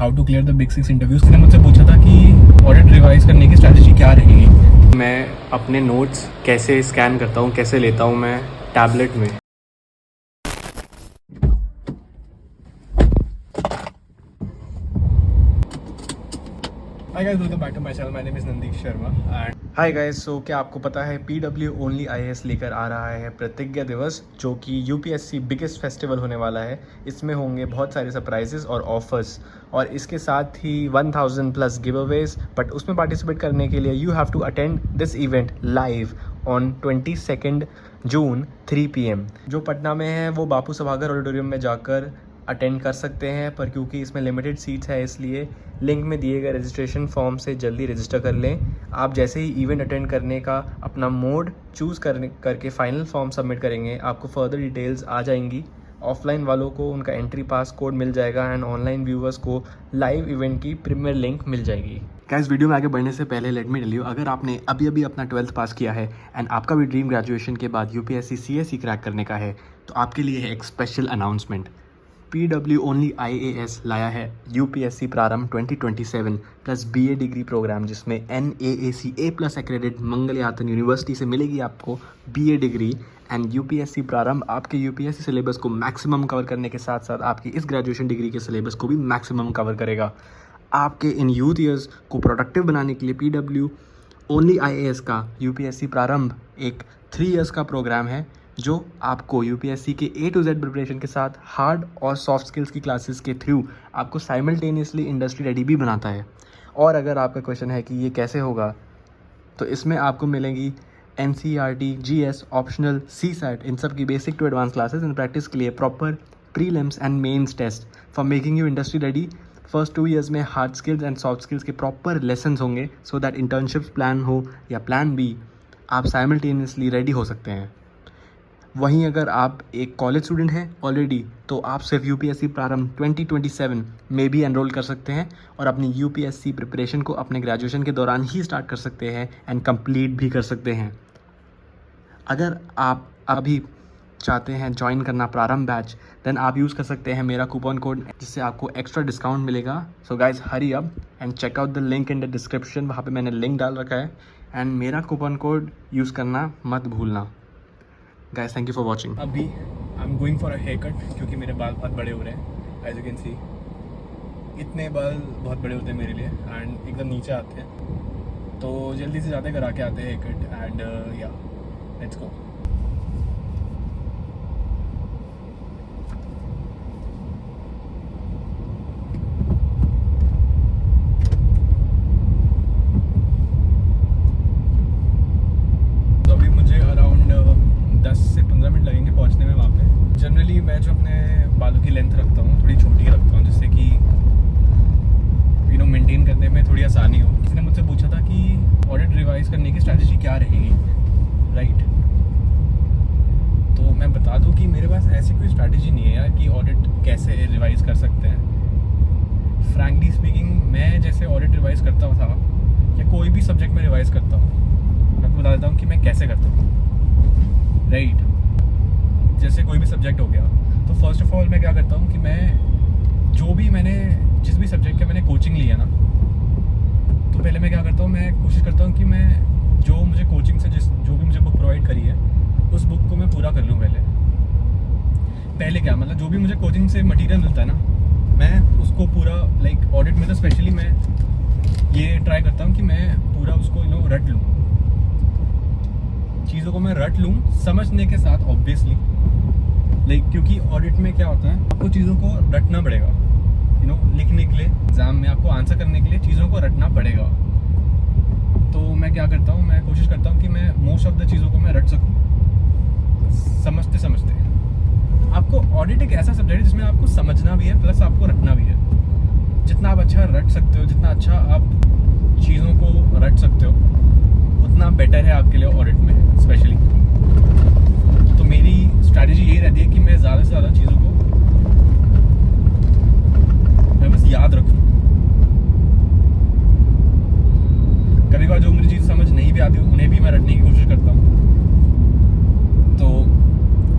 How to clear the big six interviews. ने मुझसे पूछा था कि ऑडिट रिवाइज करने की स्ट्रैटेजी क्या रहेगी। मैं अपने नोट्स कैसे स्कैन करता हूँ, कैसे लेता हूँ मैं टैबलेट में। Hi guys, welcome back to my channel. My name is Nandeep Sharma and hi guys, so क्या आपको पता है PW ओनली IAS लेकर आ रहा है प्रतिज्ञा दिवस, जो कि UPSC बिगेस्ट फेस्टिवल होने वाला है। इसमें होंगे बहुत सारे सरप्राइजेस और ऑफर्स, और इसके साथ ही 1000 प्लस गिव अवेज। बट उसमें पार्टिसिपेट करने के लिए you have to attend this event live on 22 June 3 PM। जो पटना में है वो बापू सभागार ऑडिटोरियम में जाकर अटेंड कर सकते हैं, पर क्योंकि इसमें लिमिटेड सीट्स है इसलिए लिंक में दिए गए रजिस्ट्रेशन फॉर्म से जल्दी रजिस्टर कर लें। आप जैसे ही इवेंट अटेंड करने का अपना मोड चूज़ करके फाइनल फॉर्म सबमिट करेंगे, आपको फर्दर डिटेल्स आ जाएंगी। ऑफलाइन वालों को उनका एंट्री पास कोड मिल जाएगा एंड ऑनलाइन व्यूवर्स को लाइव इवेंट की प्रीमियर लिंक मिल जाएगी। गाइस, वीडियो में आगे बढ़ने से पहले लेट मी टेल यू, अगर आपने अभी अपना 12th पास किया है एंड आपका भी ड्रीम ग्रेजुएशन के बाद UPSC CSE क्रैक करने का है, तो आपके लिए है एक special announcement. PW only IAS लाया है UPSC प्रारंभ 2027 प्लस BA डिग्री प्रोग्राम, जिसमें NAAC A+ एक्रेडिट मंगलयातन यूनिवर्सिटी से मिलेगी आपको BA डिग्री। एंड UPSC प्रारंभ आपके UPSC सिलेबस को मैक्सिमम कवर करने के साथ साथ आपकी इस ग्रेजुएशन डिग्री के सिलेबस को भी मैक्सिमम कवर करेगा। आपके इन यूथ ईयर्स को प्रोडक्टिव बनाने के लिए PW ओनली IAS का UPSC प्रारंभ एक 3 इयर्स का प्रोग्राम है, जो आपको UPSC के A to Z प्रिपरेशन के साथ हार्ड और सॉफ्ट स्किल्स की क्लासेस के थ्रू आपको साइमल्टेनियसली इंडस्ट्री रेडी भी बनाता है। और अगर आपका क्वेश्चन है कि ये कैसे होगा, तो इसमें आपको मिलेंगी NCERT, GS, ऑप्शनल, CSAT, इन सब की बेसिक टू एडवांस क्लासेस इन प्रैक्टिस के लिए proper prelims and mains test for making you industry ready. First 2 years में hard skills and soft skills के प्रॉपर लेसन्स होंगे, सो दैट इंटर्नशिप्स प्लान हो या प्लान बी, आप साइमल्टेनियसली रेडी हो सकते हैं। वहीं अगर आप एक कॉलेज स्टूडेंट हैं ऑलरेडी, तो आप सिर्फ UPSC प्रारंभ 2027 में भी एनरोल कर सकते हैं और अपनी UPSC प्रिपरेशन को अपने ग्रेजुएशन के दौरान ही स्टार्ट कर सकते हैं एंड कंप्लीट भी कर सकते हैं। अगर आप अभी चाहते हैं ज्वाइन करना प्रारंभ बैच, देन आप यूज़ कर सकते हैं मेरा कूपन कोड, जिससे आपको एक्स्ट्रा डिस्काउंट मिलेगा। So guys, hurry up and check out the link in the description. वहाँ पे मैंने लिंक डाल रखा है एंड मेरा कूपन कोड यूज़ करना मत भूलना। Guys, thank you for watching. अभी I am going for a haircut, क्योंकि मेरे बाल बहुत बड़े हो रहे हैं। एज यू कैन सी, इतने बाल बहुत बड़े होते हैं मेरे लिए एंड एकदम नीचे आते हैं, तो जल्दी से जाते करा के आते हैं हेयर कट एंड या लेट्स गो। जनरली मैं जो अपने बालों की लेंथ रखता हूँ थोड़ी छोटी रखता हूँ, जिससे कि मेंटेन करने में थोड़ी आसानी हो। किसी ने मुझसे पूछा था कि ऑडिट रिवाइज करने की स्ट्रैटेजी क्या रहेगी, राइट? तो मैं बता दूँ कि मेरे पास ऐसी कोई स्ट्रैटेजी नहीं है यार कि ऑडिट कैसे रिवाइज कर सकते हैं। फ्रैंकली स्पीकिंग, मैं जैसे ऑडिट रिवाइज करता था या कोई भी सब्जेक्ट में रिवाइज करता हूँ, मैं आपको बता देता हूँ कि मैं कैसे करता हूँ, राइट? जैसे कोई भी सब्जेक्ट हो गया, तो फर्स्ट ऑफ ऑल मैं क्या करता हूँ कि मैं जिस भी सब्जेक्ट का मैंने कोचिंग लिया ना, तो पहले मैं क्या करता हूँ, मैं कोशिश करता हूँ कि मैं जो मुझे कोचिंग से जो भी मुझे बुक प्रोवाइड करी है, उस बुक को मैं पूरा कर लूँ। पहले क्या मतलब, जो भी मुझे कोचिंग से मटेरियल मिलता है ना, मैं उसको पूरा लाइक ऑडिट में तो स्पेशली मैं ये ट्राई करता हूँ कि मैं पूरा उसको रट लूँ, चीज़ों को मैं रट लूँ समझने के साथ ऑब्वियसली, लाइक क्योंकि ऑडिट में क्या होता है, आपको चीज़ों को रटना पड़ेगा। लिखने के लिए, एग्जाम में आपको आंसर करने के लिए चीज़ों को रटना पड़ेगा। तो मैं क्या करता हूँ, मैं कोशिश करता हूँ कि मैं मोस्ट ऑफ द चीज़ों को मैं रट सकूँ समझते समझते। आपको ऑडिट एक ऐसा सब्जेक्ट है जिसमें आपको समझना भी है प्लस आपको रटना भी है। जितना आप अच्छा रट सकते हो, जितना अच्छा आप चीज़ों को रट सकते हो, उतना बेटर है आपके लिए ऑडिट में स्पेशली। तो मेरी स्ट्रैटेजी यही रहती है कि मैं ज़्यादा से ज़्यादा चीज़ों को मैं बस याद रखूं। कभी कभार जो मुझे चीज़ समझ नहीं भी आती उन्हें भी मैं रटने की कोशिश करता हूँ। तो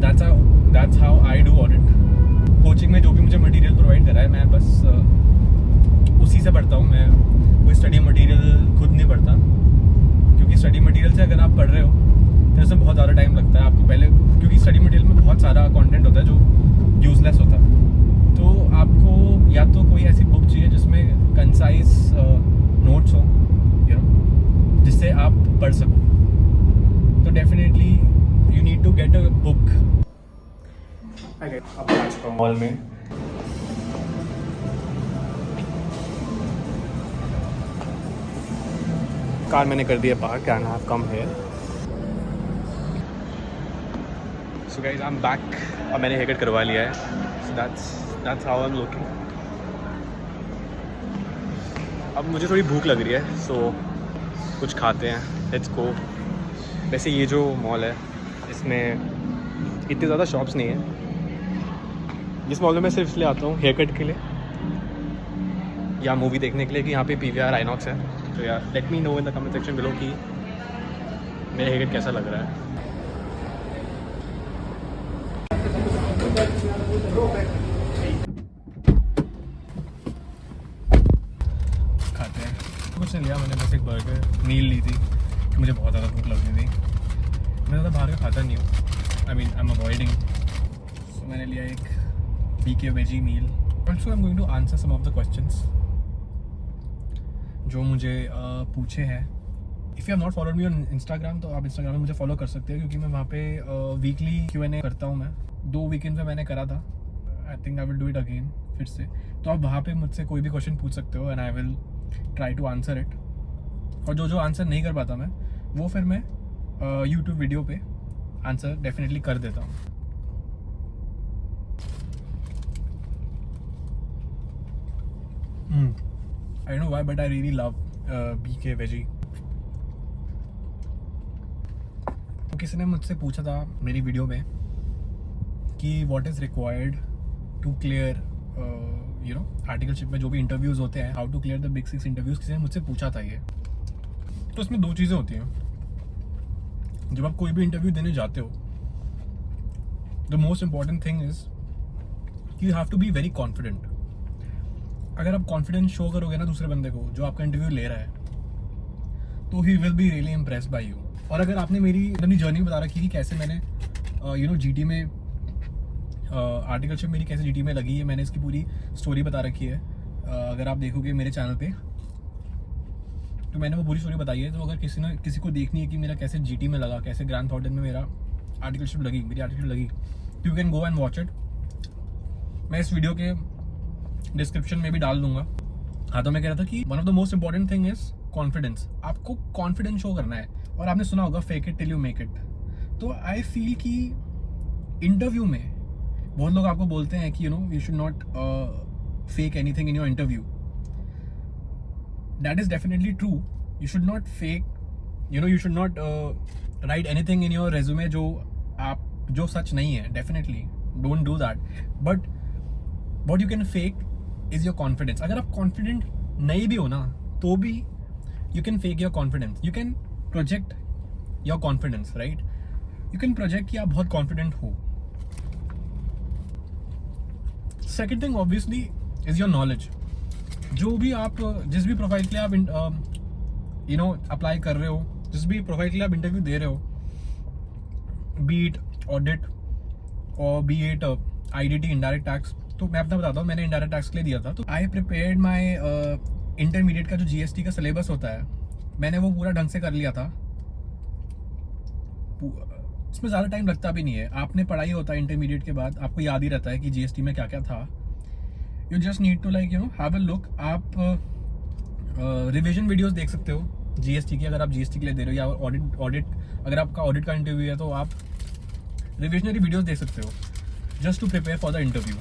that's how I do audit. Coaching में जो भी मुझे मटेरियल प्रोवाइड करा है, मैं बस से पढ़ता हूँ मैं, कोई स्टडी मटेरियल खुद नहीं पढ़ता, क्योंकि स्टडी मटेरियल से अगर आप पढ़ रहे हो तो इसमें बहुत ज़्यादा टाइम लगता है आपको पहले, क्योंकि स्टडी मटेरियल में बहुत सारा कंटेंट होता है जो यूजलेस होता है। तो आपको या तो कोई ऐसी बुक चाहिए जिसमें कंसाइज नोट्स हो, यू नो, जिससे आप पढ़ सको। तो definitely you need to get a book. अब आ चुका हूँ मॉल में। कार मैंने कर दिया park and have come here. So guys I am back. अब मैंने हेयर कट करवा लिया है, so that's how I am looking. अब मुझे थोड़ी भूख लग रही है, सो कुछ खाते हैं, लेट्स गो। वैसे ये जो मॉल है इसमें इतनी ज़्यादा शॉप्स नहीं है। इस मॉल में मैं सिर्फ इसलिए आता हूँ हेयर कट के लिए या मूवी देखने के लिए कि यहाँ पे PVR आइनॉक्स है। तो यार let me know in the comment section below कि मेरा हेयर कट कैसा लग रहा है। खाते हैं। कुछ नहीं लिया मैंने, बस एक बर्गर मील ली थी कि मुझे बहुत ज़्यादा भूख लग रही थी। मैं ज़्यादा बाहर का खाता नहीं हूँ, I mean I am avoiding. So मैंने लिया एक BK veggie meal. Also I am going to answer some of the questions जो मुझे पूछे हैं। If you have not followed me on Instagram तो आप इंस्टाग्राम में मुझे फॉलो कर सकते हो, क्योंकि मैं वहाँ पे वीकली Q&A करता हूँ। मैं 2 वीकेंड में मैंने करा था, I think I will do it again फिर से। तो आप वहाँ पे मुझसे कोई भी क्वेश्चन पूछ सकते हो and I will try to answer it. और जो आंसर नहीं कर पाता मैं, वो फिर मैं यूट्यूब वीडियो पे आंसर डेफिनेटली कर देता हूँ। I don't know why, but I really love BK veggie. तो किसी ने मुझसे पूछा था मेरी वीडियो में कि what is required to clear you know articleship में जो भी इंटरव्यूज़ होते हैं, how to clear the big 6 interviews. किसी ने मुझसे पूछा था ये। तो इसमें 2 चीज़ें होती हैं। जब आप कोई भी इंटरव्यू देने जाते हो, the most important thing is you have to be very confident. अगर आप कॉन्फिडेंस शो करोगे ना दूसरे बंदे को जो आपका इंटरव्यू ले रहा है, तो he will be really impressed by you. और अगर आपने मेरी अपनी जर्नी बता रखी कि कैसे मैंने यू नो GT में आर्टिकलशिप मेरी कैसे GT में लगी है, मैंने इसकी पूरी स्टोरी बता रखी है। अगर आप देखोगे मेरे चैनल पे तो मैंने वो पूरी स्टोरी बताई है। तो अगर किसी को देखनी है कि मेरा कैसे GT में लगा, कैसे ग्रैंड थॉर्टन में मेरा आर्टिकलशिप लगी, मेरी आर्टिकलशिप लगी, you can go and watch it. मैं इस वीडियो के डिस्क्रिप्शन में भी डाल दूंगा। हाँ, तो मैं कह रहा था कि one of the most important thing is confidence. आपको कॉन्फिडेंस शो करना है। और आपने सुना होगा fake it till you make it. तो आई फील कि इंटरव्यू में बहुत लोग आपको बोलते हैं कि you know you should not fake anything in your interview. That is definitely true. You should not fake, you know, you should not right anything in your resume जो सच नहीं है। Definitely don't do that. But what you can fake is your confidence. अगर आप confident नहीं भी हो ना, तो भी you can fake your confidence. You can project your confidence, right? You can project कि आप बहुत कॉन्फिडेंट हो। Second thing obviously is your knowledge. जो भी आप जिस भी प्रोफाइल के लिए आप यू नो अप्लाई कर रहे हो, जिस भी प्रोफाइल के लिए आप इंटरव्यू दे रहे हो, बी इट ऑडिट और B it IDT indirect tax. तो मैं अपना बताता हूँ, मैंने इनडायरेक्ट टैक्स के लिए दिया था। तो आई प्रिपेयर्ड माई इंटरमीडिएट का जो GST का सिलेबस होता है, मैंने वो पूरा ढंग से कर लिया था। इसमें ज़्यादा टाइम लगता भी नहीं है। आपने पढ़ाई होता है इंटरमीडिएट के बाद, आपको याद ही रहता है कि GST में क्या क्या था। You just need to like you know have a look. आप रिविजन वीडियोस देख सकते हो GST की, अगर आप GST के लिए दे रहे हो, या ऑडिट अगर आपका ऑडिट का इंटरव्यू है तो आप रिविजनरी वीडियोस देख सकते हो just to prepare for the interview.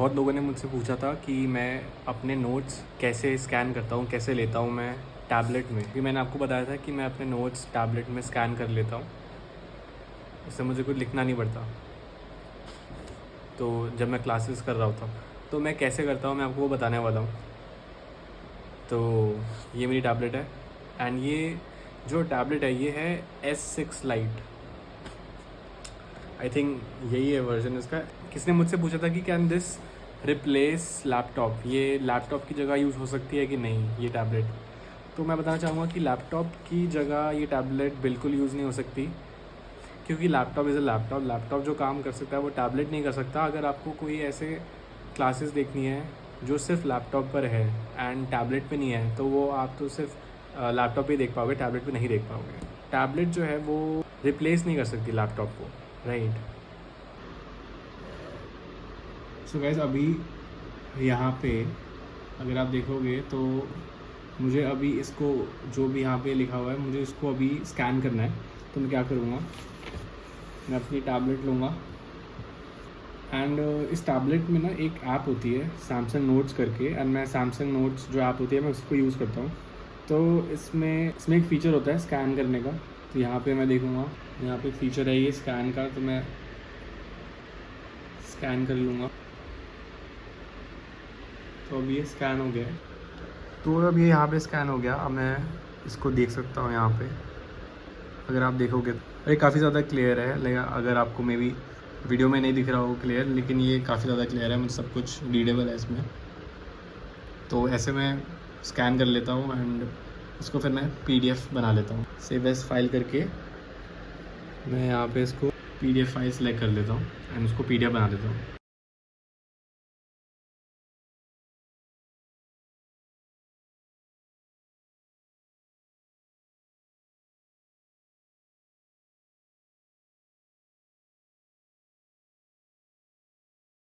बहुत लोगों ने मुझसे पूछा था कि मैं अपने नोट्स कैसे स्कैन करता हूँ, कैसे लेता हूँ मैं टैबलेट में। भी मैंने आपको बताया था कि मैं अपने नोट्स टैबलेट में स्कैन कर लेता हूँ, इससे मुझे कुछ लिखना नहीं पड़ता। तो जब मैं क्लासेस कर रहा होता हूँ तो मैं कैसे करता हूँ मैं आपको वो बताने वाला हूँ। तो ये मेरी टैबलेट है एंड ये जो टैबलेट है ये है S6 लाइट, आई थिंक यही है वर्जन इसका। किसने मुझसे पूछा था कि कैन दिस रिप्लेस लैपटॉप, ये लैपटॉप की जगह यूज़ हो सकती है कि नहीं ये टैबलेट। तो मैं बताना चाहूँगा कि लैपटॉप की जगह ये टैबलेट बिल्कुल यूज़ नहीं हो सकती, क्योंकि laptop is a laptop. Laptop जो काम कर सकता है वो टैबलेट नहीं कर सकता। अगर आपको कोई ऐसे क्लासेस देखनी है जो सिर्फ लैपटॉप पर है एंड टैबलेट पे नहीं है, तो वो आप तो सिर्फ लैपटॉप पे देख पाओगे, टैबलेट पे नहीं देख पाओगे। टैबलेट जो है वो रिप्लेस नहीं कर सकती लैपटॉप को, राइट। सो गाइस, अभी यहाँ पे अगर आप देखोगे तो मुझे अभी इसको जो भी यहाँ पे लिखा हुआ है मुझे इसको अभी स्कैन करना है। तो मैं क्या करूँगा, मैं अपनी टैबलेट लूँगा एंड इस टैबलेट में ना एक ऐप होती है सैमसंग नोट्स करके, एंड मैं सैमसंग नोट्स जो ऐप होती है मैं उसको यूज़ करता हूँ। तो इसमें एक फ़ीचर होता है स्कैन करने का। तो यहाँ पे मैं देखूँगा, यहाँ पे फीचर है ये स्कैन का, तो मैं स्कैन कर लूँगा। तो अभी ये स्कैन हो गया है, तो अभी यहाँ पे स्कैन हो गया। अब मैं इसको देख सकता हूँ यहाँ पे। अगर आप देखोगे तो ये काफ़ी ज़्यादा क्लियर है, लेकिन अगर आपको मे बी वीडियो में नहीं दिख रहा हो क्लियर, लेकिन ये काफ़ी ज़्यादा क्लियर है, मतलब सब कुछ रीडेबल है इसमें। तो ऐसे मैं स्कैन कर लेता हूँ एंड इसको फिर मैं PDF बना लेता हूँ। सेव एज फाइल करके मैं यहाँ पे इसको PDF फाइल सेलेक्ट कर लेता हूँ एंड उसको PDF बना लेता हूँ।